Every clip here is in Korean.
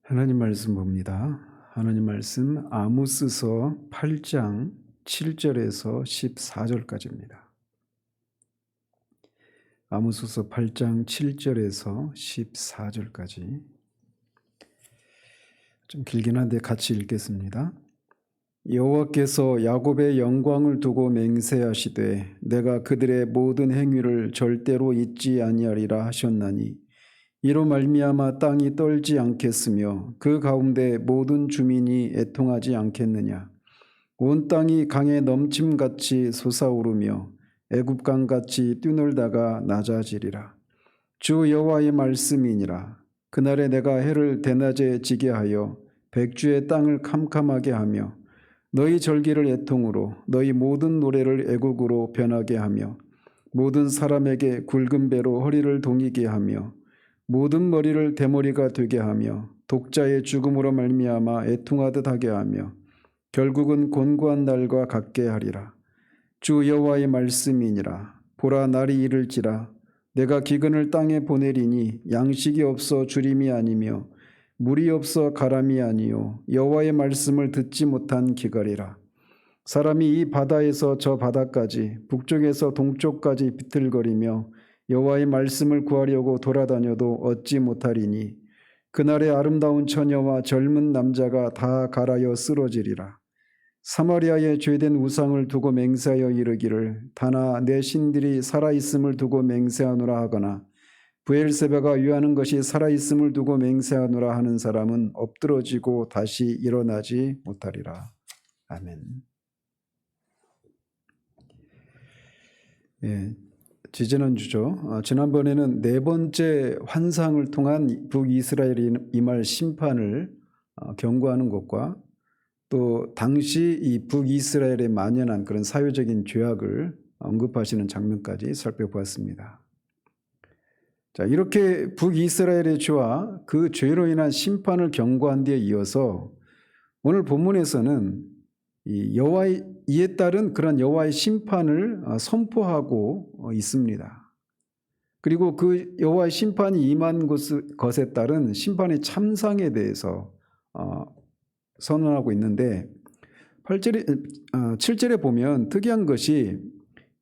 하나님 말씀 봅니다. 하나님 말씀 아모스서 8장 7절에서 14절까지입니다. 아모스서 8장 7절에서 14절까지 좀 길긴 한데 같이 읽겠습니다. 여호와께서 야곱의 영광을 두고 맹세하시되 내가 그들의 모든 행위를 절대로 잊지 아니하리라 하셨나니 이로 말미암아 땅이 떨지 않겠으며 그 가운데 모든 주민이 애통하지 않겠느냐. 온 땅이 강에 넘침같이 솟아오르며 애굽강같이 뛰놀다가 낮아지리라. 주 여호와의 말씀이니라. 그날에 내가 해를 대낮에 지게 하여 백주의 땅을 캄캄하게 하며 너희 절기를 애통으로 너희 모든 노래를 애곡으로 변하게 하며 모든 사람에게 굵은 배로 허리를 동이게 하며 모든 머리를 대머리가 되게 하며 독자의 죽음으로 말미암아 애통하듯 하게 하며 결국은 곤고한 날과 같게 하리라. 주 여호와의 말씀이니라. 보라 날이 이를지라. 내가 기근을 땅에 보내리니 양식이 없어 주림이 아니며 물이 없어 가람이 아니요 여호와의 말씀을 듣지 못한 기갈이라. 사람이 이 바다에서 저 바다까지 북쪽에서 동쪽까지 비틀거리며 여호와의 말씀을 구하려고 돌아다녀도 얻지 못하리니 그날에 아름다운 처녀와 젊은 남자가 다 갈아여 쓰러지리라. 사마리아의 죄된 우상을 두고 맹세하여 이르기를 다나 내 신들이 살아있음을 두고 맹세하노라 하거나 브엘세바가 유하는 것이 살아있음을 두고 맹세하노라 하는 사람은 엎드러지고 다시 일어나지 못하리라. 아멘. 지지난주죠. 지난번에는 네 번째 환상을 통한 북이스라엘이 임할 심판을 경고하는 것과 또 당시 이 북이스라엘에 만연한 그런 사회적인 죄악을 언급하시는 장면까지 살펴보았습니다. 자, 이렇게 북이스라엘의 죄와 그 죄로 인한 심판을 경고한 뒤에 이어서 오늘 본문에서는 이에 따른 그런 여호와의 심판을 선포하고 있습니다. 그리고 그 여호와의 심판이 임한 것에 따른 심판의 참상에 대해서 선언하고 있는데 7절에 보면 특이한 것이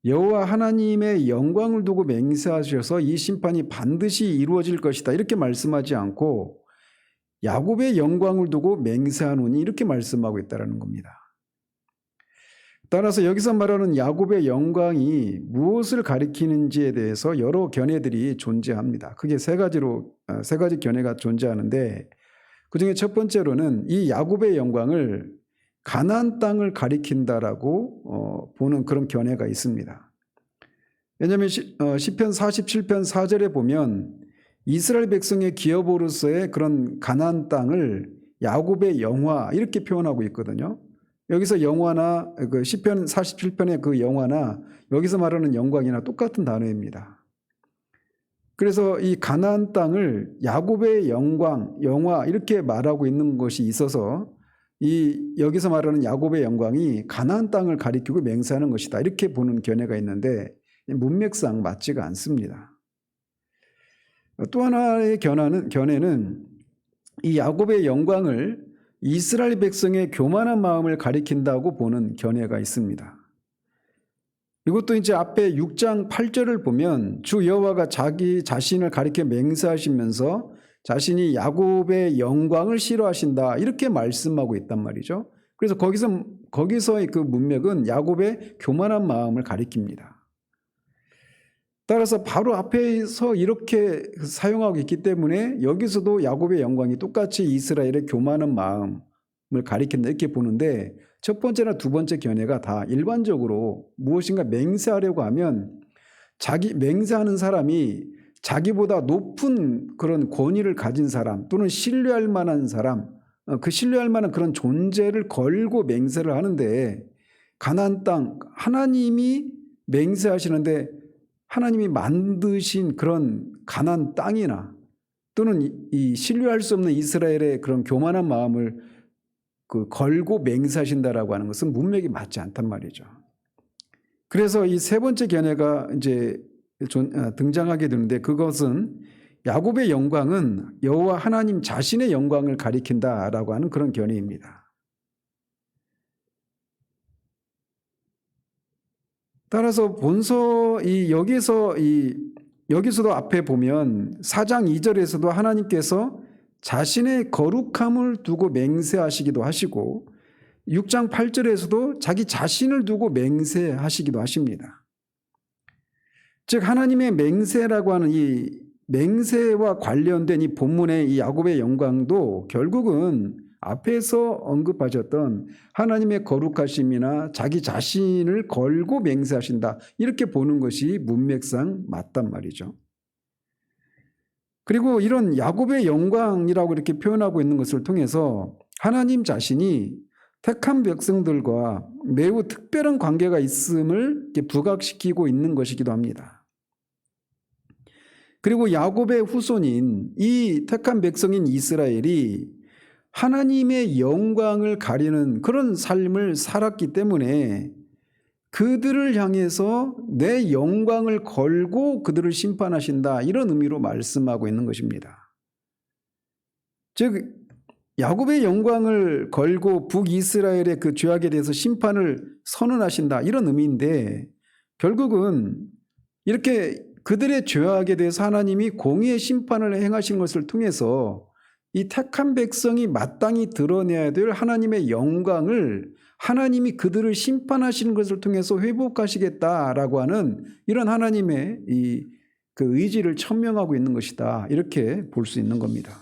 여호와 하나님의 영광을 두고 맹세하셔서 이 심판이 반드시 이루어질 것이다 이렇게 말씀하지 않고 야곱의 영광을 두고 맹세하노니 이렇게 말씀하고 있다는 겁니다. 따라서 여기서 말하는 야곱의 영광이 무엇을 가리키는지에 대해서 여러 견해들이 존재합니다. 크게 세 가지 견해가 존재하는데 그중에 첫 번째로는 이 야곱의 영광을 가나안 땅을 가리킨다라고 보는 그런 견해가 있습니다. 왜냐하면 시편 47편 4절에 보면 이스라엘 백성의 기업으로서의 그런 가나안 땅을 야곱의 영화 이렇게 표현하고 있거든요. 여기서 영화나 그 시편 47편의 그 영화나 여기서 말하는 영광이나 똑같은 단어입니다. 그래서 이 가나안 땅을 야곱의 영광, 영화 이렇게 말하고 있는 것이 있어서 여기서 말하는 야곱의 영광이 가나안 땅을 가리키고 맹세하는 것이다 이렇게 보는 견해가 있는데 문맥상 맞지가 않습니다. 또 하나의 견해는 이 야곱의 영광을 이스라엘 백성의 교만한 마음을 가리킨다고 보는 견해가 있습니다. 이것도 이제 앞에 6장 8절을 보면 주 여호와가 자기 자신을 가리켜 맹세하시면서 자신이 야곱의 영광을 싫어하신다 이렇게 말씀하고 있단 말이죠. 그래서 거기서의 그 문맥은 야곱의 교만한 마음을 가리킵니다. 따라서 바로 앞에서 이렇게 사용하고 있기 때문에 여기서도 야곱의 영광이 똑같이 이스라엘의 교만한 마음을 가리킨다 이렇게 보는데 첫 번째나 두 번째 견해가 다 일반적으로 무엇인가 맹세하려고 하면 맹세하는 사람이 자기보다 높은 그런 권위를 가진 사람 또는 신뢰할 만한 사람, 그 신뢰할 만한 그런 존재를 걸고 맹세를 하는데 가나안 땅 하나님이 맹세하시는데 하나님이 만드신 그런 가나안 땅이나 또는 이 신뢰할 수 없는 이스라엘의 그런 교만한 마음을 걸고 맹세하신다라고 하는 것은 문맥이 맞지 않단 말이죠. 그래서 이 세 번째 견해가 이제 등장하게 되는데 그것은 야곱의 영광은 여호와 하나님 자신의 영광을 가리킨다라고 하는 그런 견해입니다. 따라서 본서 여기서도 앞에 보면 4장 2절에서도 하나님께서 자신의 거룩함을 두고 맹세하시기도 하시고 6장 8절에서도 자기 자신을 두고 맹세하시기도 하십니다. 즉 하나님의 맹세라고 하는 이 맹세와 관련된 이 본문의 이 야곱의 영광도 결국은 앞에서 언급하셨던 하나님의 거룩하심이나 자기 자신을 걸고 맹세하신다, 이렇게 보는 것이 문맥상 맞단 말이죠. 그리고 이런 야곱의 영광이라고 이렇게 표현하고 있는 것을 통해서 하나님 자신이 택한 백성들과 매우 특별한 관계가 있음을 부각시키고 있는 것이기도 합니다. 그리고 야곱의 후손인 이 택한 백성인 이스라엘이 하나님의 영광을 가리는 그런 삶을 살았기 때문에 그들을 향해서 내 영광을 걸고 그들을 심판하신다, 이런 의미로 말씀하고 있는 것입니다. 즉 야곱의 영광을 걸고 북이스라엘의 그 죄악에 대해서 심판을 선언하신다, 이런 의미인데, 결국은 이렇게 그들의 죄악에 대해서 하나님이 공의의 심판을 행하신 것을 통해서 이 택한 백성이 마땅히 드러내야 될 하나님의 영광을 하나님이 그들을 심판하시는 것을 통해서 회복하시겠다라고 하는 이런 하나님의 그 의지를 천명하고 있는 것이다, 이렇게 볼 수 있는 겁니다.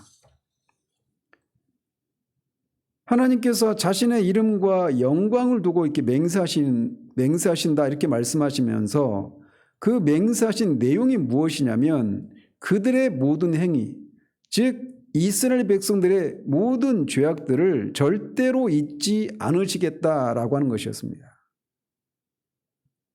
하나님께서 자신의 이름과 영광을 두고 이렇게 맹세하신다, 이렇게 말씀하시면서 그 맹세하신 내용이 무엇이냐면 그들의 모든 행위, 즉 이스라엘 백성들의 모든 죄악들을 절대로 잊지 않으시겠다라고 하는 것이었습니다.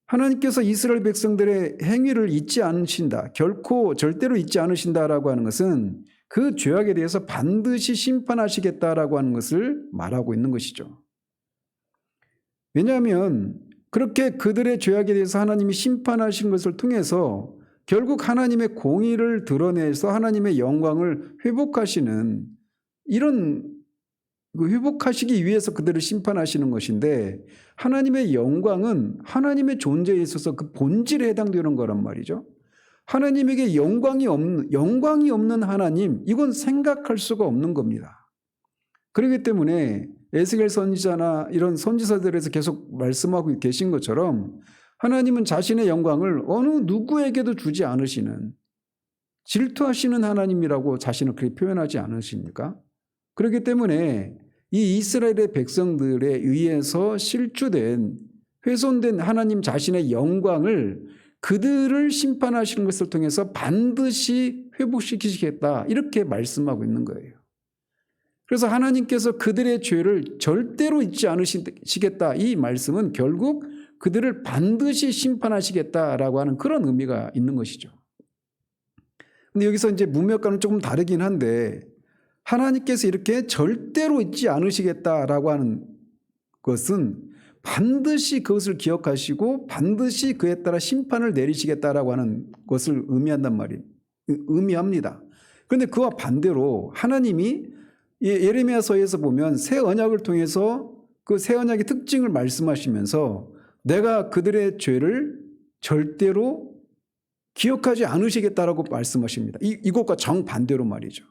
하나님께서 이스라엘 백성들의 행위를 잊지 않으신다, 결코 절대로 잊지 않으신다라고 하는 것은 그 죄악에 대해서 반드시 심판하시겠다라고 하는 것을 말하고 있는 것이죠. 왜냐하면 그렇게 그들의 죄악에 대해서 하나님이 심판하신 것을 통해서 결국 하나님의 공의를 드러내서 하나님의 영광을 회복하시는, 이런 회복하시기 위해서 그들을 심판하시는 것인데, 하나님의 영광은 하나님의 존재에 있어서 그 본질에 해당되는 거란 말이죠. 하나님에게 영광이 없는 하나님, 이건 생각할 수가 없는 겁니다. 그렇기 때문에 에스겔 선지자나 이런 선지서들에서 계속 말씀하고 계신 것처럼 하나님은 자신의 영광을 어느 누구에게도 주지 않으시는, 질투하시는 하나님이라고 자신을 그렇게 표현하지 않으십니까? 그렇기 때문에 이 이스라엘의 백성들에 의해서 실추된, 훼손된 하나님 자신의 영광을 그들을 심판하시는 것을 통해서 반드시 회복시키시겠다, 이렇게 말씀하고 있는 거예요. 그래서 하나님께서 그들의 죄를 절대로 잊지 않으시겠다, 이 말씀은 결국 그들을 반드시 심판하시겠다라고 하는 그런 의미가 있는 것이죠. 근데 여기서 이제 문맥과는 조금 다르긴 한데, 하나님께서 이렇게 절대로 잊지 않으시겠다라고 하는 것은 반드시 그것을 기억하시고 반드시 그에 따라 심판을 내리시겠다라고 하는 것을 의미합니다. 그런데 그와 반대로 하나님이 예레미야서에서 보면 새 언약을 통해서 그 새 언약의 특징을 말씀하시면서 내가 그들의 죄를 절대로 기억하지 않으시겠다라고 말씀하십니다. 이것과 정반대로 말이죠.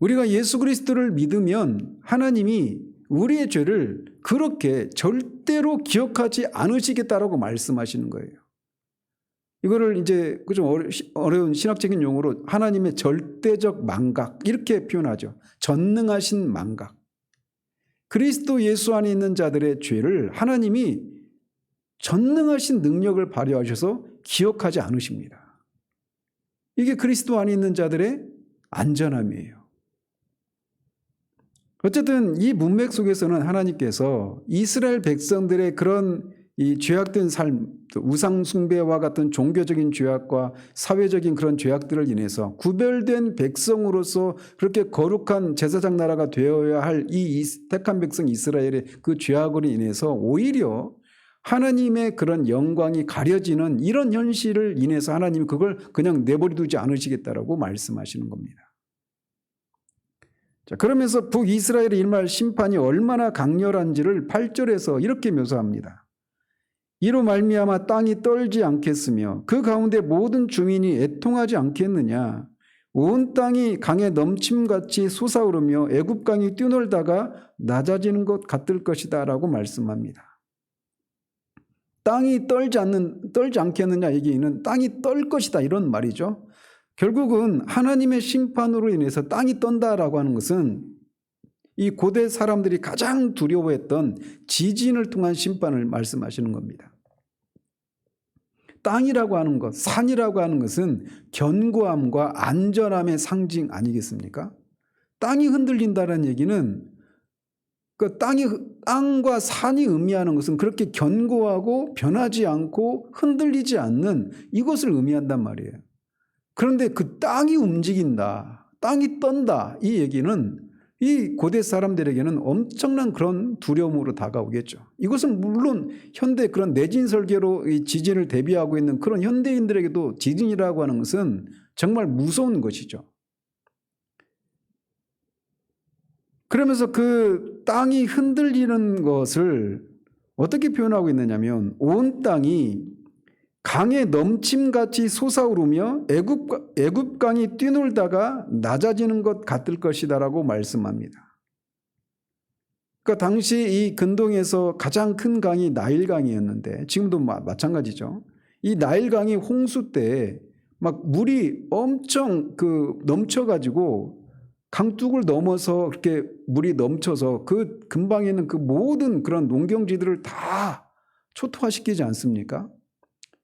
우리가 예수 그리스도를 믿으면 하나님이 우리의 죄를 그렇게 절대로 기억하지 않으시겠다라고 말씀하시는 거예요. 이거를 이제 좀 어려운 신학적인 용어로 하나님의 절대적 망각, 이렇게 표현하죠. 전능하신 망각. 그리스도 예수 안에 있는 자들의 죄를 하나님이 전능하신 능력을 발휘하셔서 기억하지 않으십니다. 이게 그리스도 안에 있는 자들의 안전함이에요. 어쨌든 이 문맥 속에서는 하나님께서 이스라엘 백성들의 그런 이 죄악된 삶, 우상 숭배와 같은 종교적인 죄악과 사회적인 그런 죄악들을 인해서 구별된 백성으로서 그렇게 거룩한 제사장 나라가 되어야 할 이 택한 백성 이스라엘의 그 죄악으로 인해서 오히려 하나님의 그런 영광이 가려지는 이런 현실을 인해서 하나님이 그걸 그냥 내버려두지 않으시겠다라고 말씀하시는 겁니다. 자, 그러면서 북이스라엘에 일어날 심판이 얼마나 강렬한지를 8절에서 이렇게 묘사합니다. 이로 말미암아 땅이 떨지 않겠으며 그 가운데 모든 주민이 애통하지 않겠느냐. 온 땅이 강에 넘침같이 솟아오르며 애굽강이 뛰놀다가 낮아지는 것 같을 것이다 라고 말씀합니다. 땅이 떨지 않겠느냐 얘기는 땅이 떨 것이다 이런 말이죠. 결국은 하나님의 심판으로 인해서 땅이 떤다라고 하는 것은 이 고대 사람들이 가장 두려워했던 지진을 통한 심판을 말씀하시는 겁니다. 땅이라고 하는 것, 산이라고 하는 것은 견고함과 안전함의 상징 아니겠습니까? 땅이 흔들린다는 얘기는 그 땅과 산이 의미하는 것은 그렇게 견고하고 변하지 않고 흔들리지 않는 이것을 의미한단 말이에요. 그런데 그 땅이 움직인다, 땅이 떤다 이 얘기는 이 고대 사람들에게는 엄청난 그런 두려움으로 다가오겠죠. 이것은 물론 현대 그런 내진 설계로 이 지진을 대비하고 있는 그런 현대인들에게도 지진이라고 하는 것은 정말 무서운 것이죠. 그러면서 그 땅이 흔들리는 것을 어떻게 표현하고 있느냐면 온 땅이 강에 넘침같이 솟아오르며 애굽강이 뛰놀다가 낮아지는 것 같을 것이다라고 말씀합니다. 그러니까 당시 이 근동에서 가장 큰 강이 나일강이었는데 지금도 마찬가지죠. 이 나일강이 홍수 때 막 물이 엄청 넘쳐가지고 강둑을 넘어서 그렇게 물이 넘쳐서 그 근방에 있는 그 모든 그런 농경지들을 다 초토화시키지 않습니까?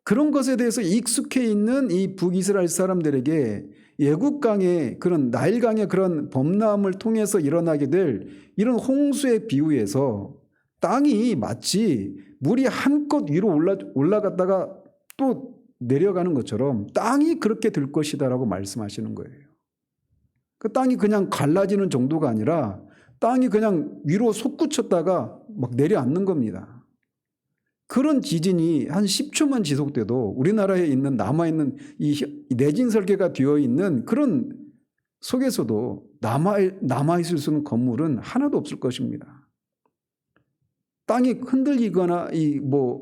그런 것에 대해서 익숙해 있는 이 북이스라엘 사람들에게 애굽강의 그런 나일강의 그런 범람을 통해서 일어나게 될 이런 홍수에 비유해서 땅이 마치 물이 한껏 위로 올라갔다가 또 내려가는 것처럼 땅이 그렇게 될 것이다라고 말씀하시는 거예요. 그 땅이 그냥 갈라지는 정도가 아니라 땅이 그냥 위로 솟구쳤다가 막 내려앉는 겁니다. 그런 지진이 한 10초만 지속돼도 우리나라에 있는 남아있는 이 내진 설계가 되어 있는 그런 속에서도 남아있을 수 있는 건물은 하나도 없을 것입니다. 땅이 흔들리거나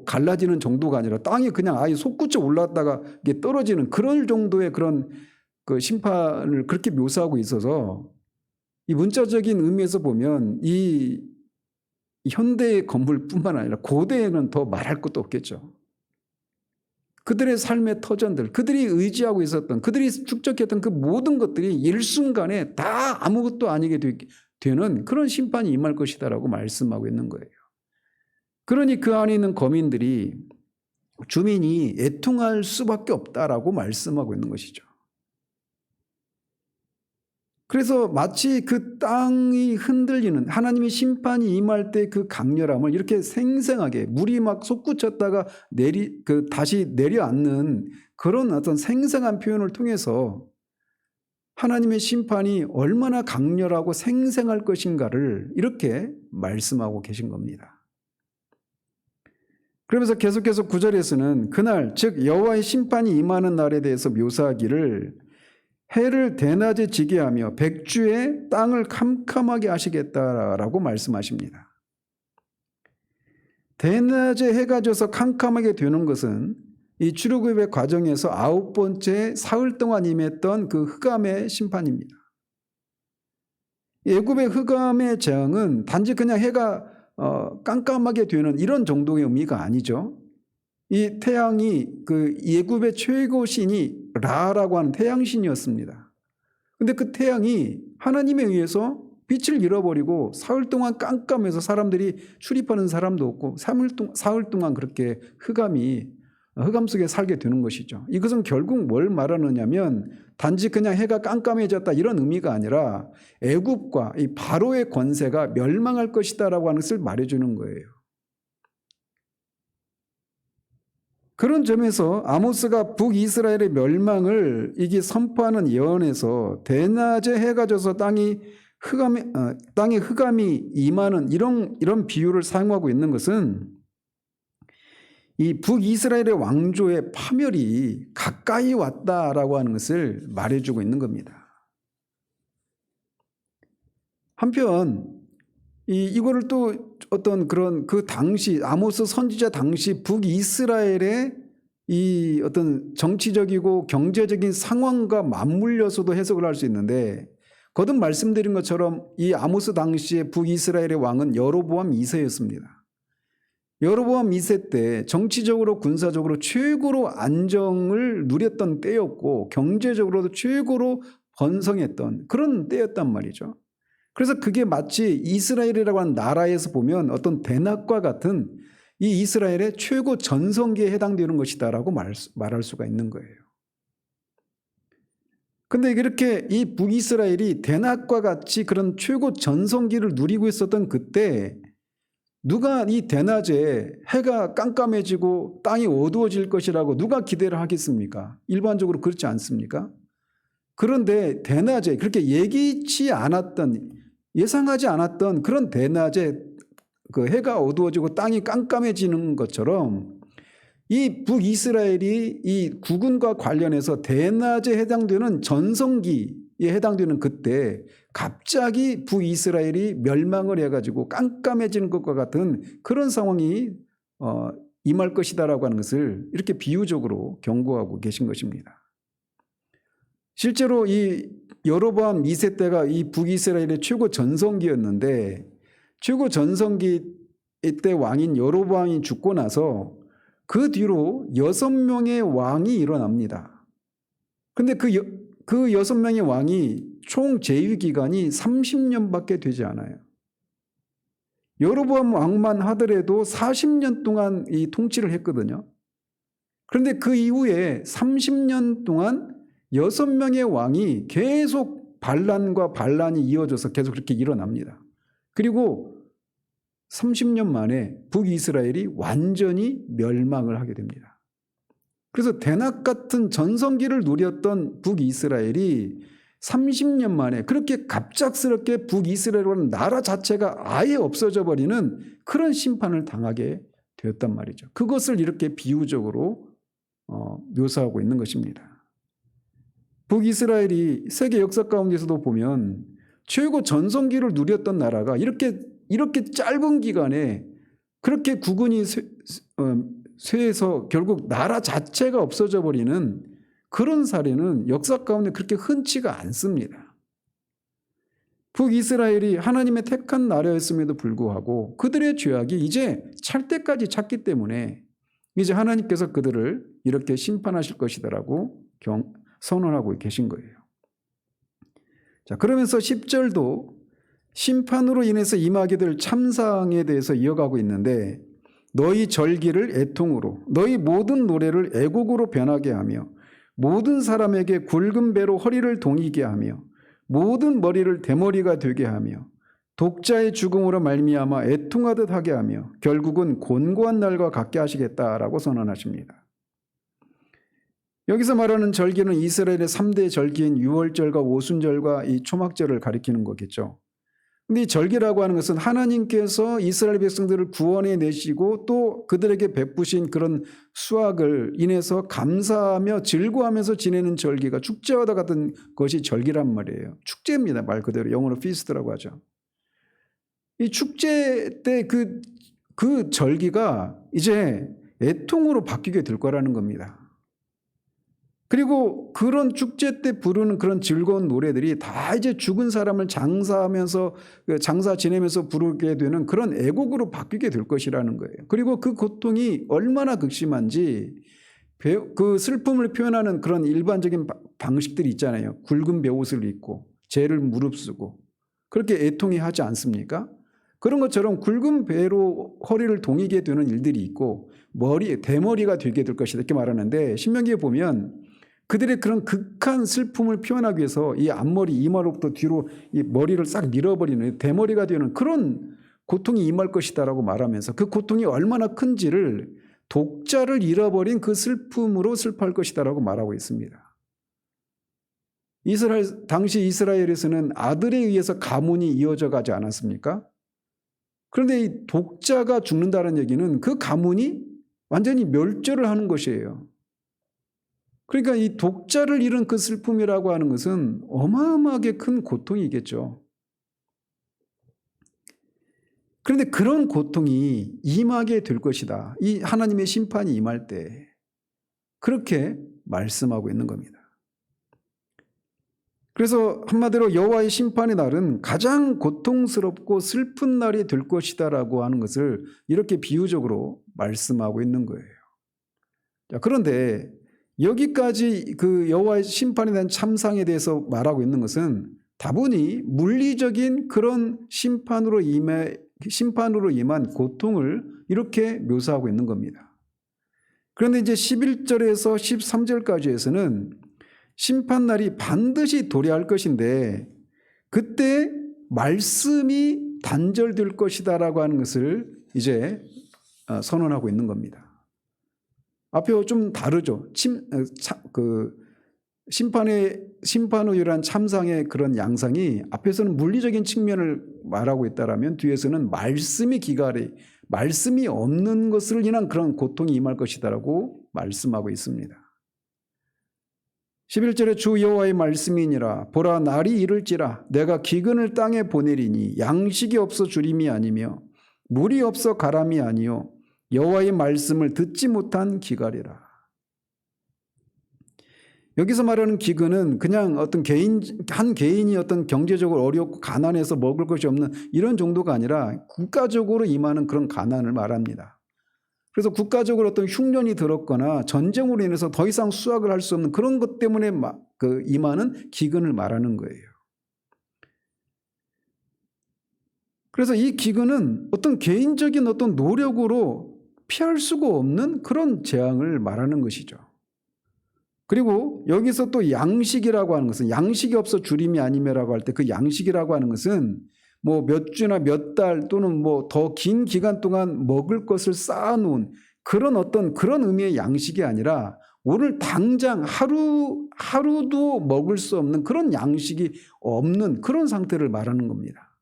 갈라지는 정도가 아니라 땅이 그냥 아예 솟구쳐 올랐다가 이게 떨어지는 그럴 정도의 그런 그 심판을 그렇게 묘사하고 있어서 이 문자적인 의미에서 보면 이 현대의 건물뿐만 아니라 고대에는 더 말할 것도 없겠죠. 그들의 삶의 터전들, 그들이 의지하고 있었던, 그들이 축적했던 그 모든 것들이 일순간에 다 아무것도 아니게 되는 그런 심판이 임할 것이다라고 말씀하고 있는 거예요. 그러니 그 안에 있는 거민들이 주민이 애통할 수밖에 없다라고 말씀하고 있는 것이죠. 그래서 마치 그 땅이 흔들리는 하나님의 심판이 임할 때 그 강렬함을 이렇게 생생하게 물이 막 솟구쳤다가 다시 내려앉는 그런 어떤 생생한 표현을 통해서 하나님의 심판이 얼마나 강렬하고 생생할 것인가를 이렇게 말씀하고 계신 겁니다. 그러면서 계속해서 9절에서는 그날 즉 여호와의 심판이 임하는 날에 대해서 묘사하기를 해를 대낮에 지게 하며 백주에 땅을 캄캄하게 하시겠다라고 말씀하십니다. 대낮에 해가 져서 캄캄하게 되는 것은 이 출애굽의 과정에서 9번째 사흘 동안 임했던 그 흑암의 심판입니다. 애굽의 흑암의 재앙은 단지 그냥 해가 깜깜하게 되는 이런 정도의 의미가 아니죠. 이 태양이 그 애굽의 최고 신이 라라고 하는 태양신이었습니다. 근데 그 태양이 하나님에 의해서 빛을 잃어버리고 사흘 동안 깜깜해서 사람들이 출입하는 사람도 없고 사흘 동안 그렇게 흑암 속에 살게 되는 것이죠. 이것은 결국 뭘 말하느냐면 단지 그냥 해가 깜깜해졌다 이런 의미가 아니라 애굽과 이 바로의 권세가 멸망할 것이다라고 하는 것을 말해주는 거예요. 그런 점에서 아모스가 북이스라엘의 멸망을 이게 선포하는 예언에서 대낮에 해가 져서 땅에 흑암이 임하는 이런 비유를 사용하고 있는 것은 이 북이스라엘의 왕조의 파멸이 가까이 왔다라고 하는 것을 말해주고 있는 겁니다. 한편 이거를 또 어떤 그런 그 당시 아모스 선지자 당시 북이스라엘의 이 어떤 정치적이고 경제적인 상황과 맞물려서도 해석을 할 수 있는데, 거듭 말씀드린 것처럼 이 아모스 당시의 북이스라엘의 왕은 여로보암 2세였습니다. 여로보암 2세 때 정치적으로 군사적으로 최고로 안정을 누렸던 때였고 경제적으로도 최고로 번성했던 그런 때였단 말이죠. 그래서 그게 마치 이스라엘이라고 하는 나라에서 보면 어떤 대낮과 같은 이 이스라엘의 최고 전성기에 해당되는 것이다라고 말할 수가 있는 거예요. 근데 이렇게 이 북이스라엘이 대낮과 같이 그런 최고 전성기를 누리고 있었던 그때 누가 이 대낮에 해가 깜깜해지고 땅이 어두워질 것이라고 누가 기대를 하겠습니까? 일반적으로 그렇지 않습니까? 그런데 대낮에 그렇게 예상하지 않았던 그런 대낮에 그 해가 어두워지고 땅이 깜깜해지는 것처럼 이 북이스라엘이 이 국군과 관련해서 대낮에 해당되는 전성기에 해당되는 그때 갑자기 북이스라엘이 멸망을 해가지고 깜깜해지는 것과 같은 그런 상황이 임할 것이다라고 하는 것을 이렇게 비유적으로 경고하고 계신 것입니다. 실제로 이 여로보암 2세 때가 이 북이스라엘의 최고 전성기였는데, 최고 전성기 때 왕인 여로보암이 죽고 나서 그 뒤로 6명의 왕이 일어납니다. 그런데 그 6명의 왕이 총 재위 기간이 30년밖에 되지 않아요. 여로보암 왕만 하더라도 40년 동안 이 통치를 했거든요. 그런데 그 이후에 30년 동안 6명의 왕이 계속 반란과 반란이 이어져서 계속 그렇게 일어납니다. 그리고 30년 만에 북이스라엘이 완전히 멸망을 하게 됩니다. 그래서 대낮 같은 전성기를 누렸던 북이스라엘이 30년 만에 그렇게 갑작스럽게 북이스라엘이라는 나라 자체가 아예 없어져 버리는 그런 심판을 당하게 되었단 말이죠. 그것을 이렇게 비유적으로 묘사하고 있는 것입니다. 북이스라엘이 세계 역사 가운데서도 보면 최고 전성기를 누렸던 나라가 이렇게 짧은 기간에 그렇게 국군이 쇠해서 결국 나라 자체가 없어져 버리는 그런 사례는 역사 가운데 그렇게 흔치가 않습니다. 북이스라엘이 하나님의 택한 나라였음에도 불구하고 그들의 죄악이 이제 찰 때까지 찼기 때문에 이제 하나님께서 그들을 이렇게 심판하실 것이다라고 선언하고 계신 거예요. 자, 그러면서 10절도 심판으로 인해서 임하게 될 참상에 대해서 이어가고 있는데, 너희 절기를 애통으로, 너희 모든 노래를 애곡으로 변하게 하며, 모든 사람에게 굵은 배로 허리를 동이게 하며, 모든 머리를 대머리가 되게 하며, 독자의 죽음으로 말미암아 애통하듯 하게 하며, 결국은 곤고한 날과 같게 하시겠다라고 선언하십니다. 여기서 말하는 절기는 이스라엘의 3대 절기인 유월절과 오순절과 이 초막절을 가리키는 거겠죠. 근데 이 절기라고 하는 것은 하나님께서 이스라엘 백성들을 구원해 내시고 또 그들에게 베푸신 그런 수확을 인해서 감사하며 즐거워하면서 지내는 절기가 축제와 같은 것이 절기란 말이에요. 축제입니다. 말 그대로 영어로 피스트라고 하죠. 이 축제 때 그 절기가 이제 애통으로 바뀌게 될 거라는 겁니다. 그리고 그런 축제 때 부르는 그런 즐거운 노래들이 다 이제 죽은 사람을 장사 지내면서 부르게 되는 그런 애곡으로 바뀌게 될 것이라는 거예요. 그리고 그 고통이 얼마나 극심한지 그 슬픔을 표현하는 그런 일반적인 방식들이 있잖아요. 굵은 베옷을 입고 죄를 무릅쓰고 그렇게 애통해 하지 않습니까? 그런 것처럼 굵은 배로 허리를 동이게 되는 일들이 있고 대머리가 되게 될 것이다 이렇게 말하는데, 신명기에 보면 그들의 그런 극한 슬픔을 표현하기 위해서 이 앞머리 이마로부터 뒤로 이 머리를 싹 밀어버리는 대머리가 되는 그런 고통이 임할 것이다라고 말하면서 그 고통이 얼마나 큰지를 독자를 잃어버린 그 슬픔으로 슬퍼할 것이다라고 말하고 있습니다. 당시 이스라엘에서는 아들에 의해서 가문이 이어져 가지 않았습니까? 그런데 이 독자가 죽는다는 얘기는 그 가문이 완전히 멸절을 하는 것이에요. 그러니까 이 독자를 잃은 그 슬픔이라고 하는 것은 어마어마하게 큰 고통이겠죠. 그런데 그런 고통이 임하게 될 것이다. 이 하나님의 심판이 임할 때 그렇게 말씀하고 있는 겁니다. 그래서 한마디로 여호와의 심판의 날은 가장 고통스럽고 슬픈 날이 될 것이다라고 하는 것을 이렇게 비유적으로 말씀하고 있는 거예요. 자, 그런데 여기까지 그 여호와의 심판에 대한 참상에 대해서 말하고 있는 것은 다분히 물리적인 그런 심판으로 임한 고통을 이렇게 묘사하고 있는 겁니다. 그런데 이제 11절에서 13절까지에서는 심판날이 반드시 도래할 것인데 그때 말씀이 단절될 것이다라고 하는 것을 이제 선언하고 있는 겁니다. 앞에 좀 다르죠. 심판으로 인한 참상의 그런 양상이 앞에서는 물리적인 측면을 말하고 있다라면 뒤에서는 말씀이 없는 것을 인한 그런 고통이 임할 것이다라고 말씀하고 있습니다. 11절에 주 여호와의 말씀이니라. 보라, 날이 이를지라. 내가 기근을 땅에 보내리니 양식이 없어 주림이 아니며 물이 없어 가람이 아니요 여호와의 말씀을 듣지 못한 기갈이라. 여기서 말하는 기근은 그냥 한 개인이 어떤 경제적으로 어렵고 가난해서 먹을 것이 없는 이런 정도가 아니라 국가적으로 임하는 그런 가난을 말합니다. 그래서 국가적으로 어떤 흉년이 들었거나 전쟁으로 인해서 더 이상 수확을 할 수 없는 그런 것 때문에 임하는 기근을 말하는 거예요. 그래서 이 기근은 어떤 개인적인 어떤 노력으로 피할 수가 없는 그런 재앙을 말하는 것이죠. 그리고 여기서 또 양식이라고 하는 것은 양식이 없어 주림이 아니며라고 할 때 그 양식이라고 하는 것은 뭐 몇 주나 몇 달 또는 뭐 더 긴 기간 동안 먹을 것을 쌓아놓은 그런 의미의 양식이 아니라 오늘 당장 하루도 먹을 수 없는 그런 양식이 없는 그런 상태를 말하는 겁니다.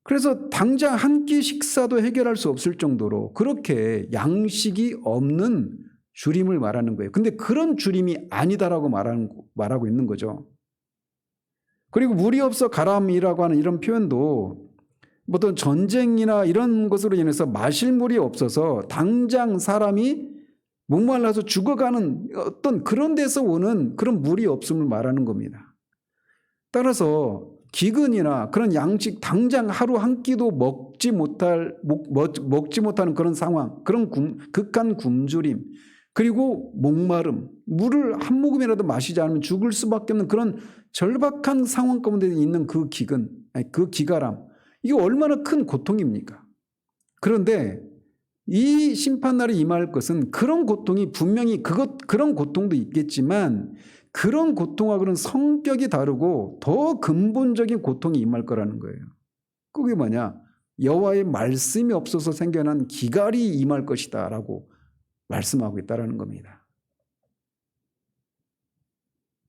그래서 당장 한 끼 식사도 해결할 수 없을 정도로 그렇게 양식이 없는 주림을 말하는 거예요. 근데 그런 주림이 아니다라고 말하고 있는 거죠. 그리고 물이 없어 가람이라고 하는 이런 표현도 어떤 전쟁이나 이런 것으로 인해서 마실 물이 없어서 당장 사람이 목말라서 죽어가는 어떤 그런 데서 오는 그런 물이 없음을 말하는 겁니다. 따라서 기근이나 그런 양식 당장 하루 한 끼도 먹지 못하는 그런 상황, 그런 극한 굶주림, 그리고 목마름, 물을 한 모금이라도 마시지 않으면 죽을 수밖에 없는 그런 절박한 상황 가운데 있는 그 기가람, 이게 얼마나 큰 고통입니까? 그런데 이 심판날이 임할 것은 그런 고통이 분명히 그런 고통도 있겠지만 그런 고통하고는 성격이 다르고 더 근본적인 고통이 임할 거라는 거예요. 그게 뭐냐? 여호와의 말씀이 없어서 생겨난 기갈이 임할 것이다 라고 말씀하고 있다는 겁니다.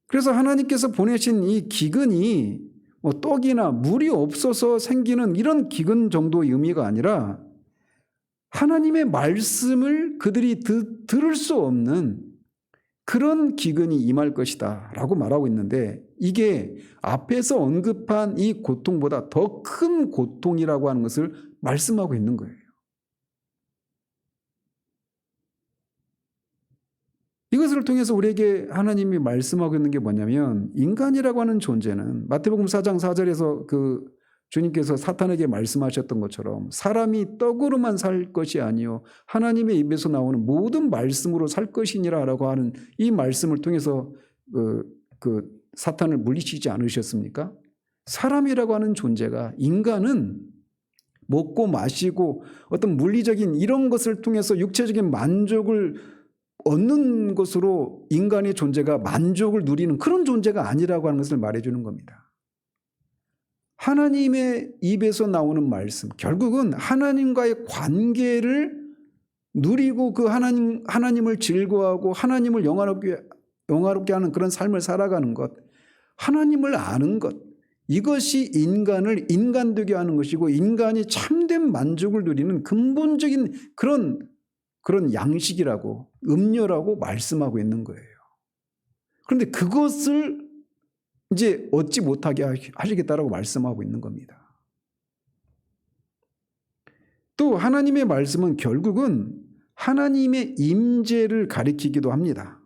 그래서 하나님께서 보내신 이 기근이 뭐 떡이나 물이 없어서 생기는 이런 기근 정도의 의미가 아니라 하나님의 말씀을 그들이 들을 수 없는 그런 기근이 임할 것이다 라고 말하고 있는데 이게 앞에서 언급한 이 고통보다 더 큰 고통이라고 하는 것을 말씀하고 있는 거예요. 이것을 통해서 우리에게 하나님이 말씀하고 있는 게 뭐냐면 인간이라고 하는 존재는 마태복음 4장 4절에서 주님께서 사탄에게 말씀하셨던 것처럼 사람이 떡으로만 살 것이 아니요 하나님의 입에서 나오는 모든 말씀으로 살 것이니라라고 하는 이 말씀을 통해서 사탄을 물리치지 않으셨습니까? 사람이라고 하는 존재가 인간은 먹고 마시고 어떤 물리적인 이런 것을 통해서 육체적인 만족을 얻는 것으로 인간의 존재가 만족을 누리는 그런 존재가 아니라고 하는 것을 말해주는 겁니다. 하나님의 입에서 나오는 말씀, 결국은 하나님과의 관계를 누리고 그 하나님을 즐거워하고 하나님을 영화롭게 하는 그런 삶을 살아가는 것, 하나님을 아는 것, 이것이 인간을 인간되게 하는 것이고 인간이 참된 만족을 누리는 근본적인 그런 양식이라고, 음료라고 말씀하고 있는 거예요. 그런데 그것을 이제 얻지 못하게 하시겠다라고 말씀하고 있는 겁니다. 또 하나님의 말씀은 결국은 하나님의 임재를 가리키기도 합니다.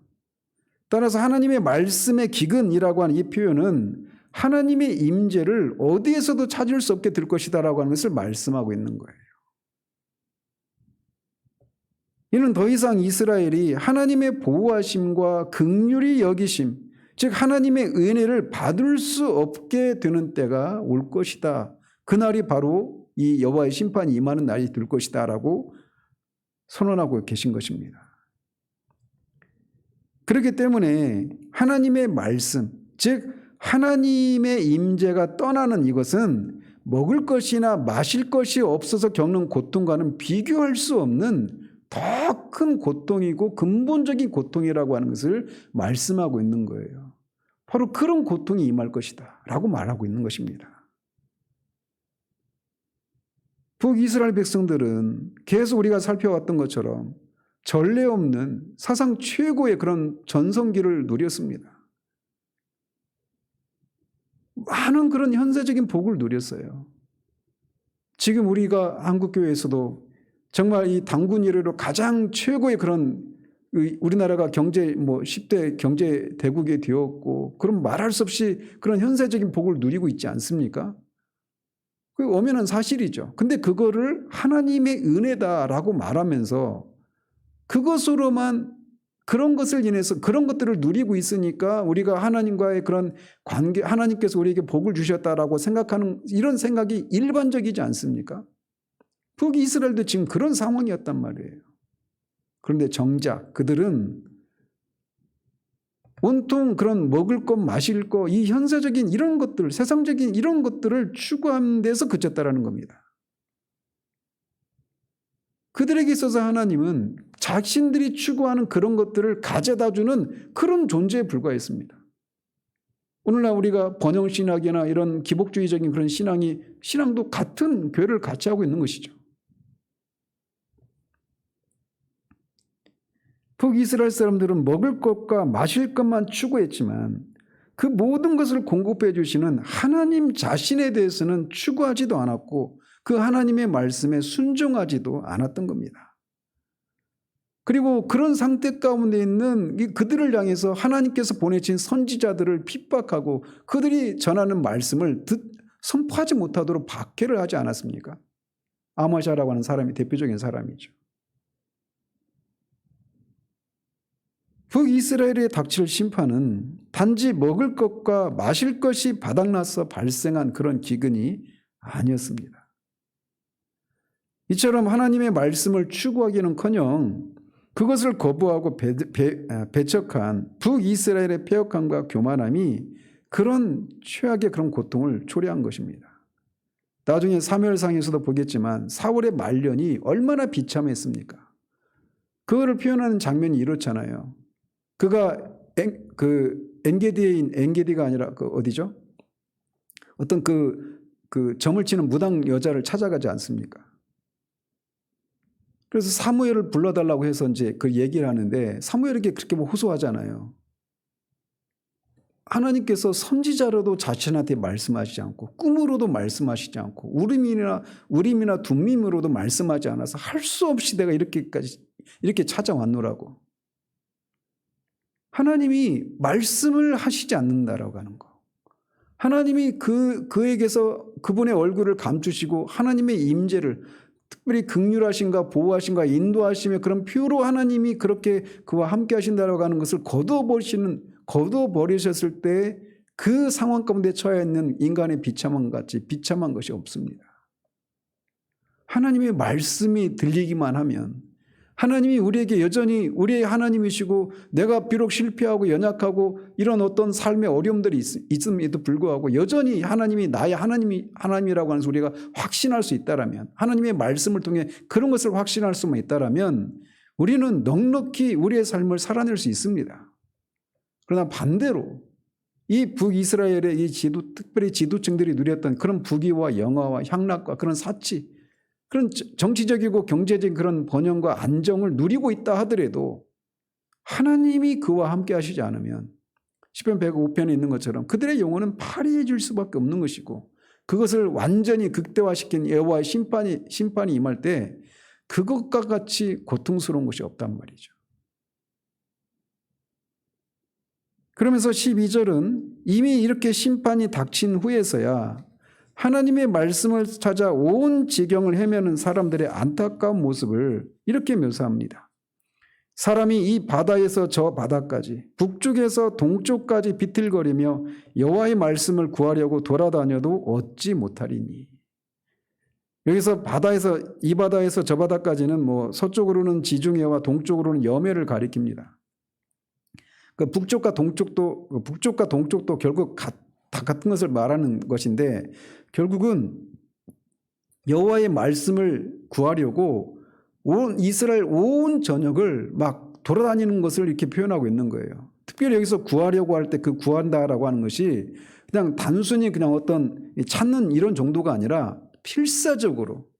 따라서 하나님의 말씀의 기근이라고 하는 이 표현은 하나님의 임재를 어디에서도 찾을 수 없게 될 것이다라고 하는 것을 말씀하고 있는 거예요. 이는 더 이상 이스라엘이 하나님의 보호하심과 긍휼히 여기심, 즉 하나님의 은혜를 받을 수 없게 되는 때가 올 것이다. 그날이 바로 이 여호와의 심판이 임하는 날이 될 것이다 라고 선언하고 계신 것입니다. 그렇기 때문에 하나님의 말씀, 즉 하나님의 임재가 떠나는 이것은 먹을 것이나 마실 것이 없어서 겪는 고통과는 비교할 수 없는 더 큰 고통이고 근본적인 고통이라고 하는 것을 말씀하고 있는 거예요. 바로 그런 고통이 임할 것이다 라고 말하고 있는 것입니다. 북이스라엘 백성들은 계속 우리가 살펴왔던 것처럼 전례 없는 사상 최고의 그런 전성기를 누렸습니다. 많은 그런 현세적인 복을 누렸어요. 지금 우리가 한국교회에서도 정말 이 단군 이래로 가장 최고의 그런 우리나라가 경제 10대 경제 대국이 되었고 그럼 말할 수 없이 그런 현세적인 복을 누리고 있지 않습니까? 그 엄연한 사실이죠. 근데 그거를 하나님의 은혜다라고 말하면서 그것으로만 그런 것을 인해서 그런 것들을 누리고 있으니까 우리가 하나님과의 그런 관계, 하나님께서 우리에게 복을 주셨다라고 생각하는 이런 생각이 일반적이지 않습니까? 북이스라엘도 지금 그런 상황이었단 말이에요. 그런데 정작 그들은 온통 그런 먹을 것, 마실 것, 이 현세적인 이런 것들, 세상적인 이런 것들을 추구하는 데서 그쳤다라는 겁니다. 그들에게 있어서 하나님은 자신들이 추구하는 그런 것들을 가져다주는 그런 존재에 불과했습니다. 오늘날 우리가 번영신학이나 이런 기복주의적인 그런 신앙도 같은 교회를 같이 하고 있는 것이죠. 북이스라엘 사람들은 먹을 것과 마실 것만 추구했지만 그 모든 것을 공급해 주시는 하나님 자신에 대해서는 추구하지도 않았고 그 하나님의 말씀에 순종하지도 않았던 겁니다. 그리고 그런 상태 가운데 있는 그들을 향해서 하나님께서 보내신 선지자들을 핍박하고 그들이 전하는 말씀을 선포하지 못하도록 박해를 하지 않았습니까? 아마샤라고 하는 사람이 대표적인 사람이죠. 북이스라엘에 닥칠 심판은 단지 먹을 것과 마실 것이 바닥나서 발생한 그런 기근이 아니었습니다. 이처럼 하나님의 말씀을 추구하기는커녕 그것을 거부하고 배척한 북이스라엘의 패역함과 교만함이 그런 최악의 그런 고통을 초래한 것입니다. 나중에 사무엘상에서도 보겠지만 사울의 말년이 얼마나 비참했습니까? 그거를 표현하는 장면이 이렇잖아요. 그가 엔게디가 아니라 어디죠? 어떤 그 점을 치는 무당 여자를 찾아가지 않습니까? 그래서 사무엘을 불러달라고 해서 이제 그 얘기를 하는데 사무엘에게 그렇게 호소하잖아요. 하나님께서 선지자로도 자신한테 말씀하시지 않고 꿈으로도 말씀하시지 않고 우림이나 둠밈으로도 말씀하지 않아서 할 수 없이 내가 이렇게 찾아왔노라고. 하나님이 말씀을 하시지 않는다라고 하는 거. 하나님이 그에게서 그분의 얼굴을 감추시고 하나님의 임재를 특별히 긍휼하신가 보호하신가 인도하시며 그런 표로 하나님이 그렇게 그와 함께 하신다라고 하는 것을 거두어버리셨을 때 그 상황 가운데 처해 있는 인간의 비참함 같이 비참한 것이 없습니다. 하나님의 말씀이 들리기만 하면 하나님이 우리에게 여전히 우리의 하나님이시고 내가 비록 실패하고 연약하고 이런 어떤 삶의 어려움들이 있음에도 불구하고 여전히 하나님이 나의 하나님이라고 하는 우리가 확신할 수 있다라면 하나님의 말씀을 통해 그런 것을 확신할 수만 있다라면 우리는 넉넉히 우리의 삶을 살아낼 수 있습니다. 그러나 반대로 이 북이스라엘의 이 특별히 지도층들이 누렸던 그런 부귀와 영화와 향락과 그런 사치, 그런 정치적이고 경제적인 그런 번영과 안정을 누리고 있다 하더라도 하나님이 그와 함께 하시지 않으면 시편 105편에 있는 것처럼 그들의 영혼은 파리해질 수밖에 없는 것이고, 그것을 완전히 극대화시킨 여호와의 심판이 임할 때 그것과 같이 고통스러운 것이 없단 말이죠. 그러면서 12절은 이미 이렇게 심판이 닥친 후에서야 하나님의 말씀을 찾아 온 지경을 헤매는 사람들의 안타까운 모습을 이렇게 묘사합니다. 사람이 이 바다에서 저 바다까지, 북쪽에서 동쪽까지 비틀거리며 여호와의 말씀을 구하려고 돌아다녀도 얻지 못하리니. 여기서 이 바다에서 저 바다까지는 서쪽으로는 지중해와 동쪽으로는 여매를 가리킵니다. 그 북쪽과 동쪽도 결국 다 같은 것을 말하는 것인데, 결국은 여호와의 말씀을 구하려고 이스라엘 온 전역을 막 돌아다니는 것을 이렇게 표현하고 있는 거예요. 특별히 여기서 구하려고 할 때 그 구한다라고 하는 것이 그냥 단순히 그냥 어떤 찾는 이런 정도가 아니라 필사적으로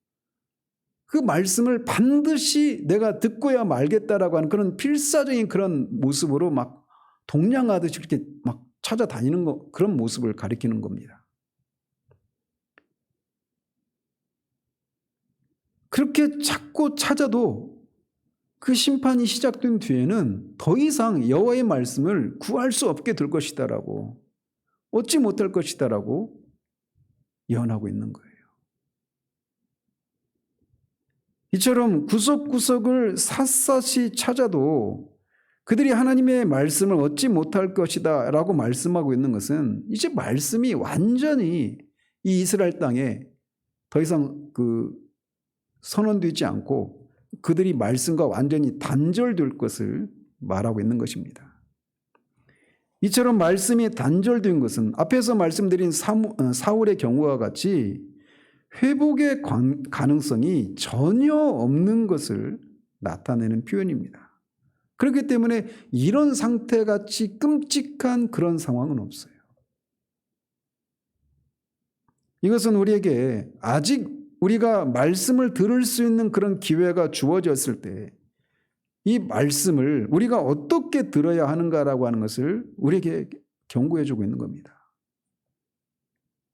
그 말씀을 반드시 내가 듣고야 말겠다라고 하는 그런 필사적인 그런 모습으로 막 동냥하듯이 이렇게 막 찾아다니는 그런 모습을 가리키는 겁니다. 그렇게 찾고 찾아도 그 심판이 시작된 뒤에는 더 이상 여호와의 말씀을 구할 수 없게 될 것이다라고, 얻지 못할 것이다라고 예언하고 있는 거예요. 이처럼 구석구석을 샅샅이 찾아도 그들이 하나님의 말씀을 얻지 못할 것이다 라고 말씀하고 있는 것은 이제 말씀이 완전히 이 이스라엘 땅에 더 이상 선언되지 않고 그들이 말씀과 완전히 단절될 것을 말하고 있는 것입니다. 이처럼 말씀이 단절된 것은 앞에서 말씀드린 사울의 경우와 같이 회복의 가능성이 전혀 없는 것을 나타내는 표현입니다. 그렇기 때문에 이런 상태같이 끔찍한 그런 상황은 없어요. 이것은 우리에게 아직 우리가 말씀을 들을 수 있는 그런 기회가 주어졌을 때 이 말씀을 우리가 어떻게 들어야 하는가라고 하는 것을 우리에게 경고해 주고 있는 겁니다.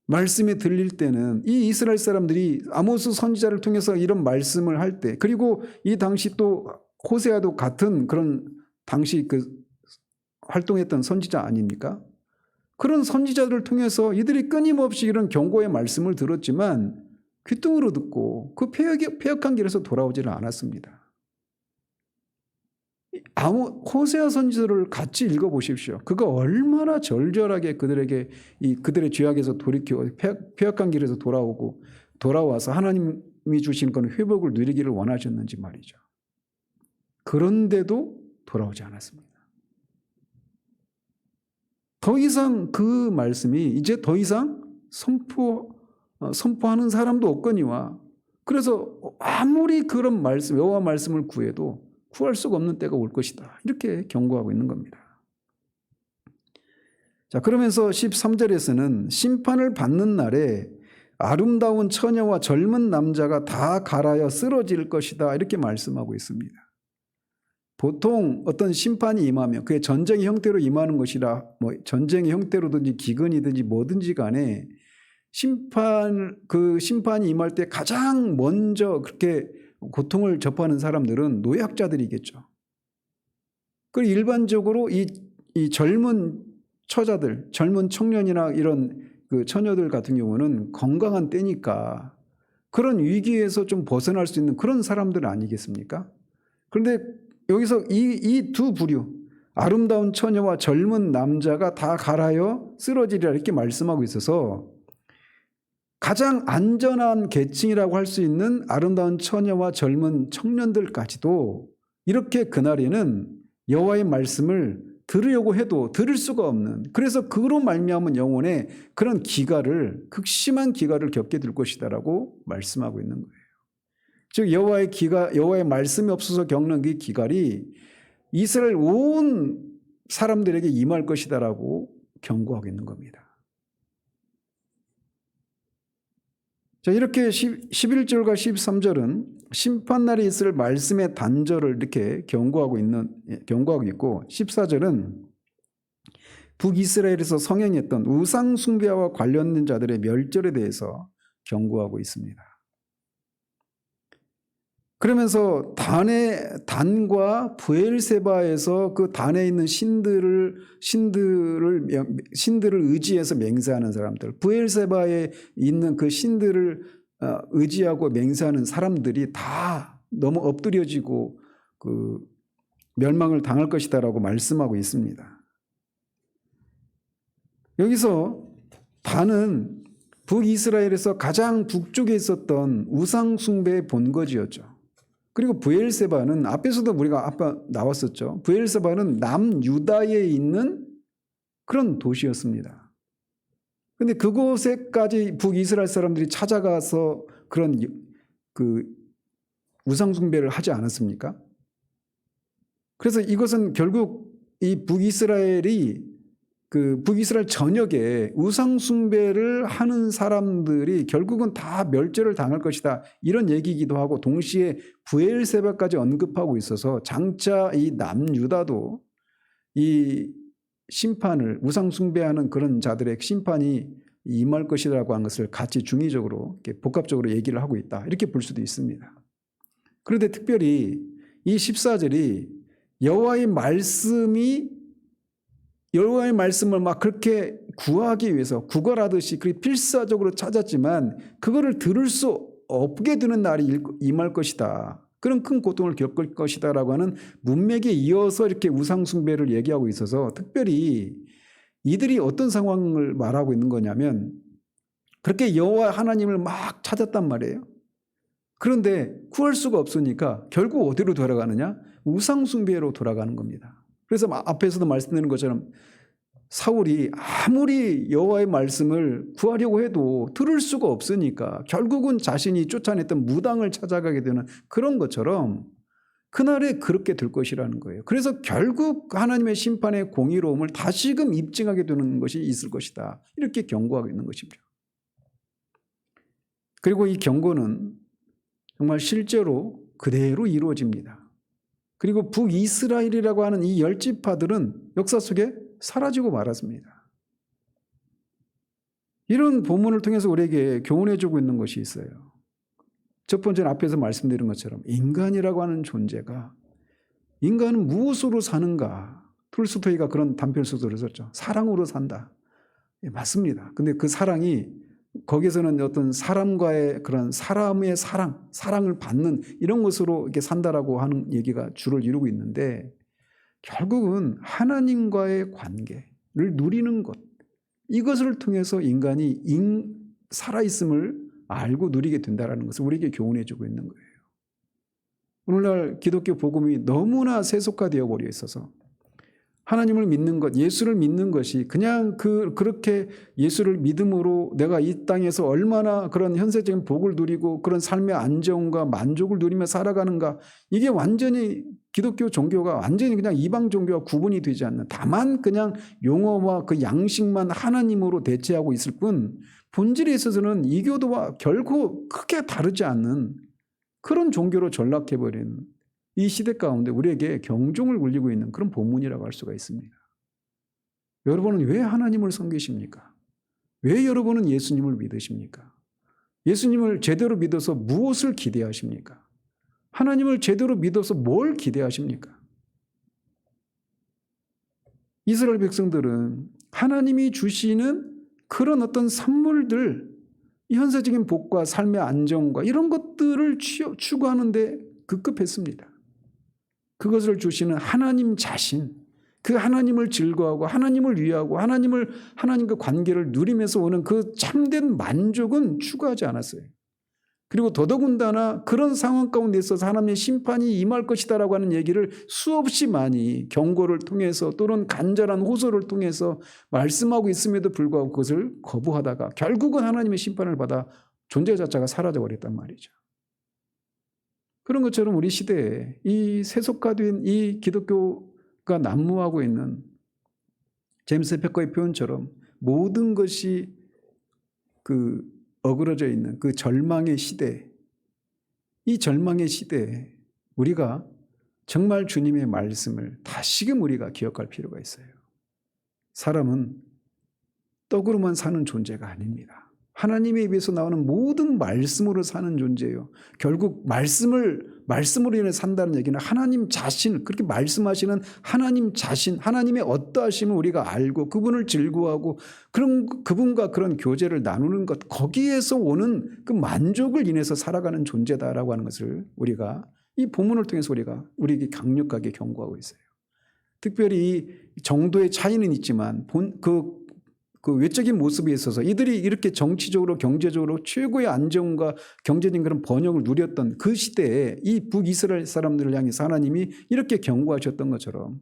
말씀이 들릴 때는 이 이스라엘 사람들이 아모스 선지자를 통해서 이런 말씀을 할 때, 그리고 이 당시 또 호세아도 같은 그런 당시 활동했던 선지자 아닙니까? 그런 선지자들을 통해서 이들이 끊임없이 이런 경고의 말씀을 들었지만 귀뚱으로 듣고 그 패역한 길에서 돌아오지는 않았습니다. 호세아 선지서를 같이 읽어보십시오. 그가 얼마나 절절하게 그들의 죄악에서 돌이켜 패역한 길에서 돌아와서 하나님이 주신 그런 회복을 누리기를 원하셨는지 말이죠. 그런데도 돌아오지 않았습니다. 더 이상 그 말씀이 이제 더 이상 선포하는 사람도 없거니와, 그래서 아무리 그런 말씀, 여호와 말씀을 구해도 구할 수가 없는 때가 올 것이다, 이렇게 경고하고 있는 겁니다. 자, 그러면서 13절에서는 심판을 받는 날에 아름다운 처녀와 젊은 남자가 다 갈아여 쓰러질 것이다, 이렇게 말씀하고 있습니다. 보통 어떤 심판이 임하면 그게 전쟁의 형태로 임하는 것이라 전쟁의 형태로든지 기근이든지 뭐든지 간에 그 심판이 임할 때 가장 먼저 그렇게 고통을 접하는 사람들은 노약자들이겠죠. 그리고 일반적으로 이 젊은 처자들, 젊은 청년이나 이런 그 처녀들 같은 경우는 건강한 때니까 그런 위기에서 좀 벗어날 수 있는 그런 사람들 아니겠습니까? 그런데 여기서 이 두 부류, 아름다운 처녀와 젊은 남자가 다 갈아여 쓰러지리라 이렇게 말씀하고 있어서 가장 안전한 계층이라고 할 수 있는 아름다운 처녀와 젊은 청년들까지도 이렇게 그날에는 여호와의 말씀을 들으려고 해도 들을 수가 없는, 그래서 그로 말미암은 영혼의 그런 극심한 기갈을 겪게 될 것이다라고 말씀하고 있는 거예요. 즉 여호와의 말씀이 없어서 겪는 그 기갈이 이스라엘 온 사람들에게 임할 것이다라고 경고하고 있는 겁니다. 자, 이렇게 11절과 13절은 심판날에 있을 말씀의 단절을 이렇게 경고하고 있고, 14절은 북이스라엘에서 성행했던 우상 숭배와 관련된 자들의 멸절에 대해서 경고하고 있습니다. 그러면서 단과 브엘세바에서 그 단에 있는 신들을 의지해서 맹세하는 사람들, 브엘세바에 있는 그 신들을 의지하고 맹세하는 사람들이 다 너무 엎드려지고 그 멸망을 당할 것이다라고 말씀하고 있습니다. 여기서 단은 북이스라엘에서 가장 북쪽에 있었던 우상 숭배의 본거지였죠. 그리고 브엘세바는 앞에서도 우리가 아까 나왔었죠. 브엘세바는 남유다에 있는 그런 도시였습니다. 그런데 그곳에까지 북이스라엘 사람들이 찾아가서 그런 그 우상 숭배를 하지 않았습니까? 그래서 이것은 결국 이 북이스라엘 전역에 우상 숭배를 하는 사람들이 결국은 다 멸절을 당할 것이다, 이런 얘기이기도 하고, 동시에 브엘세바까지 언급하고 있어서 장차 이 남유다도 이 심판을, 우상 숭배하는 그런 자들의 심판이 임할 것이라고 하는 것을 같이 중의적으로 이렇게 복합적으로 얘기를 하고 있다, 이렇게 볼 수도 있습니다. 그런데 특별히 이 14절이 여호와의 말씀을 막 그렇게 구하기 위해서 구걸하듯이 그렇게 필사적으로 찾았지만 그거를 들을 수 없게 되는 날이 임할 것이다, 그런 큰 고통을 겪을 것이다 라고 하는 문맥에 이어서 이렇게 우상 숭배를 얘기하고 있어서, 특별히 이들이 어떤 상황을 말하고 있는 거냐면, 그렇게 여호와 하나님을 막 찾았단 말이에요. 그런데 구할 수가 없으니까 결국 어디로 돌아가느냐? 우상 숭배로 돌아가는 겁니다. 그래서 앞에서도 말씀드린 것처럼 사울이 아무리 여호와의 말씀을 구하려고 해도 들을 수가 없으니까 결국은 자신이 쫓아냈던 무당을 찾아가게 되는 그런 것처럼 그날에 그렇게 될 것이라는 거예요. 그래서 결국 하나님의 심판의 공의로움을 다시금 입증하게 되는 것이 있을 것이다, 이렇게 경고하고 있는 것이죠. 그리고 이 경고는 정말 실제로 그대로 이루어집니다. 그리고 북이스라엘이라고 하는 이 10지파들은 역사 속에 사라지고 말았습니다. 이런 본문을 통해서 우리에게 교훈해주고 있는 것이 있어요. 첫 번째는 앞에서 말씀드린 것처럼 인간이라고 하는 존재가, 인간은 무엇으로 사는가? 톨스토이가 그런 단편소설을 썼죠. 사랑으로 산다. 예, 맞습니다. 근데 그 사랑이, 거기서는 어떤 사람과의 그런 사람의 사랑을 받는 이런 것으로 이렇게 산다라고 하는 얘기가 주를 이루고 있는데, 결국은 하나님과의 관계를 누리는 것, 이것을 통해서 인간이 살아있음을 알고 누리게 된다는 것을 우리에게 교훈해 주고 있는 거예요. 오늘날 기독교 복음이 너무나 세속화되어 버려 있어서 하나님을 믿는 것, 예수를 믿는 것이 그냥 그렇게 예수를 믿음으로 내가 이 땅에서 얼마나 그런 현세적인 복을 누리고 그런 삶의 안정과 만족을 누리며 살아가는가, 이게 완전히 기독교 종교가 완전히 그냥 이방 종교와 구분이 되지 않는, 다만 그냥 용어와 그 양식만 하나님으로 대체하고 있을 뿐, 본질에 있어서는 이교도와 결코 크게 다르지 않는 그런 종교로 전락해버린 이 시대 가운데 우리에게 경종을 울리고 있는 그런 본문이라고 할 수가 있습니다. 여러분은 왜 하나님을 섬기십니까? 왜 여러분은 예수님을 믿으십니까? 예수님을 제대로 믿어서 무엇을 기대하십니까? 하나님을 제대로 믿어서 뭘 기대하십니까? 이스라엘 백성들은 하나님이 주시는 그런 어떤 선물들, 현세적인 복과 삶의 안정과 이런 것들을 추구하는데 급급했습니다. 그것을 주시는 하나님 자신, 그 하나님을 즐거워하고 하나님을 위하고 하나님과 관계를 누리면서 오는 그 참된 만족은 추구하지 않았어요. 그리고 더더군다나 그런 상황 가운데 있어서 하나님의 심판이 임할 것이다라고 하는 얘기를 수없이 많이 경고를 통해서 또는 간절한 호소를 통해서 말씀하고 있음에도 불구하고 그것을 거부하다가 결국은 하나님의 심판을 받아 존재 자체가 사라져버렸단 말이죠. 그런 것처럼 우리 시대에 이 세속화된 이 기독교가 난무하고 있는 제임스 페커의 표현처럼 모든 것이 그 어그러져 있는 그 절망의 시대, 이 절망의 시대에 우리가 정말 주님의 말씀을 다시금 우리가 기억할 필요가 있어요. 사람은 떡으로만 사는 존재가 아닙니다. 하나님의 입에서 나오는 모든 말씀으로 사는 존재예요. 결국 말씀으로 인해 산다는 얘기는 하나님 자신, 그렇게 말씀하시는 하나님 자신, 하나님의 어떠하심을 우리가 알고 그분을 즐거워하고 그분과 그런 교제를 나누는 것, 거기에서 오는 그 만족을 인해서 살아가는 존재다라고 하는 것을 우리가 이 본문을 통해서 우리에게 강력하게 경고하고 있어요. 특별히 정도의 차이는 있지만 그 외적인 모습에 있어서 이들이 이렇게 정치적으로 경제적으로 최고의 안정과 경제적인 그런 번영을 누렸던 그 시대에 이 북이스라엘 사람들을 향해서 하나님이 이렇게 경고하셨던 것처럼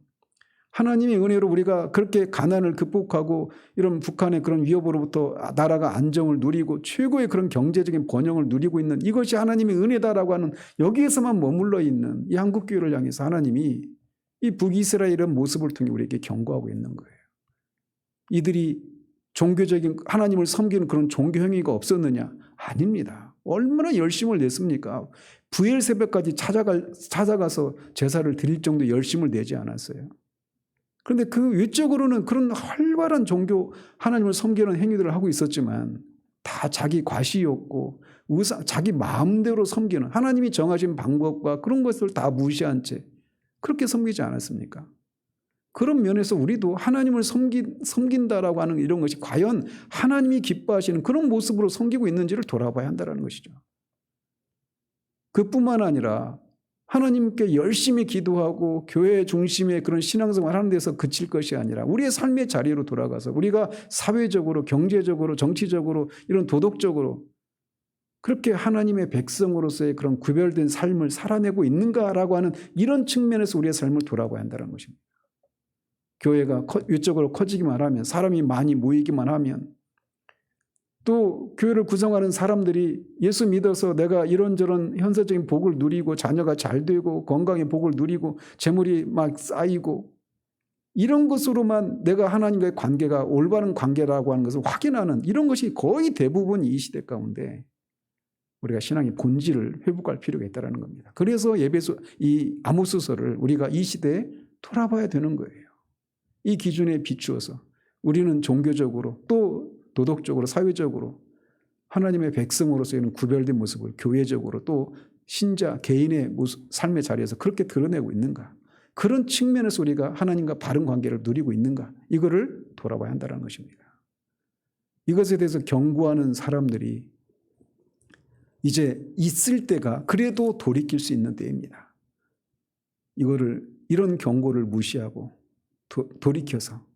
하나님의 은혜로 우리가 그렇게 가난을 극복하고 이런 북한의 그런 위협으로부터 나라가 안정을 누리고 최고의 그런 경제적인 번영을 누리고 있는 이것이 하나님의 은혜다라고 하는 여기에서만 머물러 있는 이 한국교회를 향해서 하나님이 이 북이스라엘의 모습을 통해 우리에게 경고하고 있는 거예요. 이들이 종교적인 하나님을 섬기는 그런 종교 행위가 없었느냐? 아닙니다. 얼마나 열심을 냈습니까? 부엘세바까지 찾아가서 제사를 드릴 정도 열심을 내지 않았어요. 그런데 그 외적으로는 그런 활발한 종교 하나님을 섬기는 행위들을 하고 있었지만 다 자기 과시였고 자기 마음대로 섬기는 하나님이 정하신 방법과 그런 것을 다 무시한 채 그렇게 섬기지 않았습니까? 그런 면에서 우리도 하나님을 섬긴다라고 하는 이런 것이 과연 하나님이 기뻐하시는 그런 모습으로 섬기고 있는지를 돌아봐야 한다는 것이죠. 그뿐만 아니라 하나님께 열심히 기도하고 교회 중심의 그런 신앙생활을 하는 데서 그칠 것이 아니라 우리의 삶의 자리로 돌아가서 우리가 사회적으로 경제적으로 정치적으로 이런 도덕적으로 그렇게 하나님의 백성으로서의 그런 구별된 삶을 살아내고 있는가라고 하는 이런 측면에서 우리의 삶을 돌아봐야 한다는 것입니다. 교회가 외적으로 커지기만 하면 사람이 많이 모이기만 하면 또 교회를 구성하는 사람들이 예수 믿어서 내가 이런저런 현세적인 복을 누리고 자녀가 잘 되고 건강의 복을 누리고 재물이 막 쌓이고 이런 것으로만 내가 하나님과의 관계가 올바른 관계라고 하는 것을 확인하는 이런 것이 거의 대부분 이 시대 가운데 우리가 신앙의 본질을 회복할 필요가 있다는 겁니다. 그래서 이 아모스서를 우리가 이 시대에 돌아봐야 되는 거예요. 이 기준에 비추어서 우리는 종교적으로 또 도덕적으로 사회적으로 하나님의 백성으로서의 구별된 모습을 교회적으로 또 신자 개인의 삶의 자리에서 그렇게 드러내고 있는가, 그런 측면에서 우리가 하나님과 바른 관계를 누리고 있는가, 이거를 돌아봐야 한다는 것입니다. 이것에 대해서 경고하는 사람들이 이제 있을 때가 그래도 돌이킬 수 있는 때입니다. 이런 경고를 무시하고 돌이켜서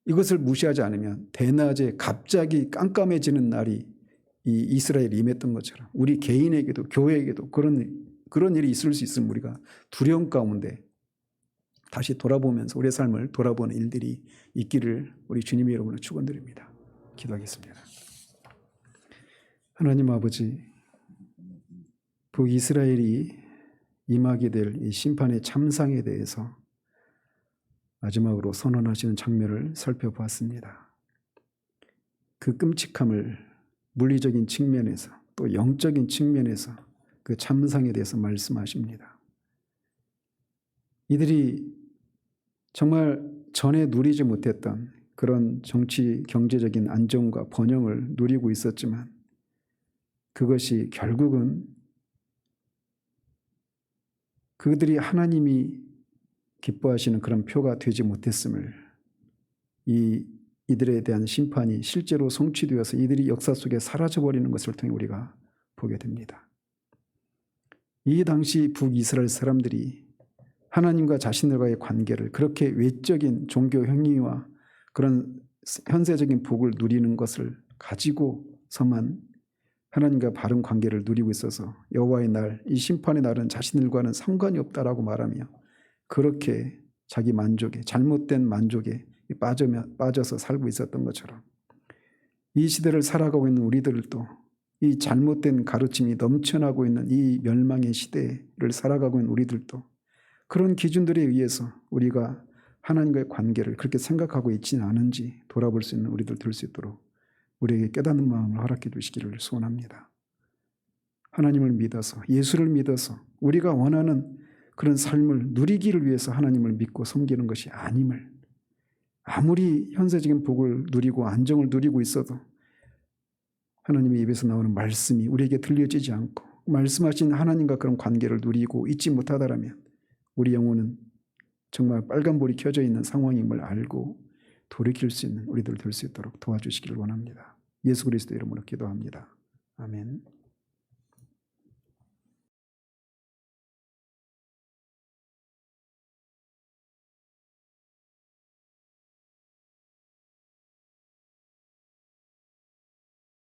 이것을 무시하지 않으면 대낮에 갑자기 깜깜해지는 날이 이 이스라엘이 임했던 것처럼 우리 개인에게도 교회에게도 그런 일이 있을 수 있으면 우리가 두려움 가운데 다시 돌아보면서 우리의 삶을 돌아보는 일들이 있기를 우리 주님의 이름으로 축원드립니다. 기도하겠습니다. 하나님 아버지, 북이스라엘이 임하게 될 이 심판의 참상에 대해서 마지막으로 선언하시는 장면을 살펴보았습니다. 그 끔찍함을 물리적인 측면에서 또 영적인 측면에서 그 참상에 대해서 말씀하십니다. 이들이 정말 전에 누리지 못했던 그런 정치 경제적인 안정과 번영을 누리고 있었지만 그것이 결국은 그들이 기뻐하시는 그런 표가 되지 못했음을 이들에 대한 심판이 실제로 성취되어서 이들이 역사 속에 사라져버리는 것을 통해 우리가 보게 됩니다. 이 당시 북이스라엘 사람들이 하나님과 자신들과의 관계를 그렇게 외적인 종교 행위와 그런 현세적인 복을 누리는 것을 가지고서만 하나님과 바른 관계를 누리고 있어서 여호와의 날, 이 심판의 날은 자신들과는 상관이 없다라고 말하며 그렇게 자기 만족에, 잘못된 만족에 빠져서 살고 있었던 것처럼 이 시대를 살아가고 있는 우리들도 이 잘못된 가르침이 넘쳐나고 있는 이 멸망의 시대를 살아가고 있는 우리들도 그런 기준들에 의해서 우리가 하나님과의 관계를 그렇게 생각하고 있지는 않은지 돌아볼 수 있는 우리들 될 수 있도록 우리에게 깨닫는 마음을 허락해 주시기를 소원합니다. 하나님을 믿어서, 예수를 믿어서 우리가 원하는 그런 삶을 누리기를 위해서 하나님을 믿고 섬기는 것이 아님을, 아무리 현세적인 복을 누리고 안정을 누리고 있어도 하나님의 입에서 나오는 말씀이 우리에게 들려지지 않고 말씀하신 하나님과 그런 관계를 누리고 있지 못하다라면 우리 영혼은 정말 빨간불이 켜져 있는 상황임을 알고 돌이킬 수 있는 우리들 될 수 있도록 도와주시기를 원합니다. 예수 그리스도 이름으로 기도합니다. 아멘.